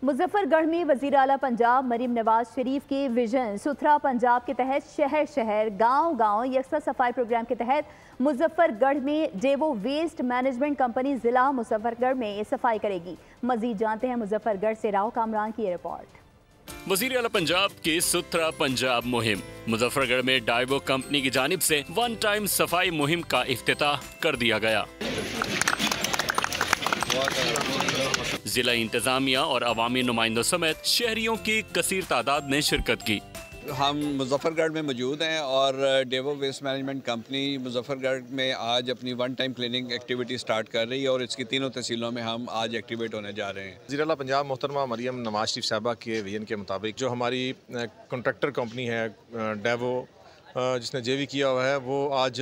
मुजफ्फरगढ़ में वज़ीर आला पंजाब मरीम नवाज शरीफ के विजन सुथरा पंजाब के तहत शहर शहर गांव गांव यकसा सफाई प्रोग्राम के तहत मुजफ्फरगढ़ में डेवो वेस्ट मैनेजमेंट कंपनी जिला मुजफ्फरगढ़ में सफाई करेगी। मजीद जानते हैं मुजफ्फरगढ़ से राव कामरान की रिपोर्ट। वज़ीर आला पंजाब की सुथरा पंजाब मुहिम। मुजफ्फरगढ़ में डाइवो कंपनी की जानिब से वन टाइम सफाई मुहिम का इफ्तिताह कर दिया गया। जिला इंतजामिया और अवामी नुमाइंदों समेत शहरियों की कसीर तादाद ने शिरकत की। हम मुजफ्फरगढ़ में मौजूद हैं और Daewoo waste management company Muzaffargarh में आज अपनी one time cleaning activity start कर रही है और इसकी तीनों तहसीलों में हम आज एक्टिवेट होने जा रहे हैं। वज़ीर आला पंजाब मोहतरमा मरियम नवाज शरीफ साहबा के विजन के मुताबिक जो हमारी कॉन्ट्रैक्टर कंपनी है डेवो जिसने जेवी किया हुआ है, वो आज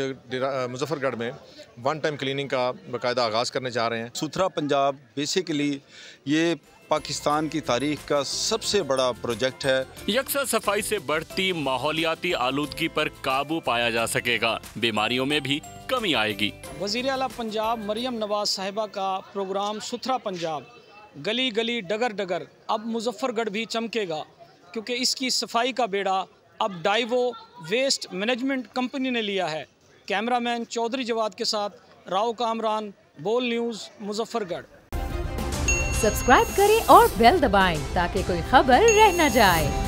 मुजफ्फरगढ़ में वन टाइम क्लीनिंग का बाकायदा आगाज़ करने जा रहे हैं। सुथरा पंजाब बेसिकली ये पाकिस्तान की तारीख का सबसे बड़ा प्रोजेक्ट है। यकसा सफाई से बढ़ती माहौलियाती आलूदगी पर काबू पाया जा सकेगा, बीमारियों में भी कमी आएगी। वज़ीर आला पंजाब मरियम नवाज साहिबा का प्रोग्राम सुथरा पंजाब गली गली डगर डगर अब मुजफ्फरगढ़ भी चमकेगा, क्योंकि इसकी सफाई का बेड़ा अब डाइवो वेस्ट मैनेजमेंट कंपनी ने लिया है। कैमरामैन चौधरी जवाद के साथ राव कामरान, बोल न्यूज़, मुजफ्फरगढ़। सब्सक्राइब करें और बेल दबाएं ताकि कोई खबर रह न जाए।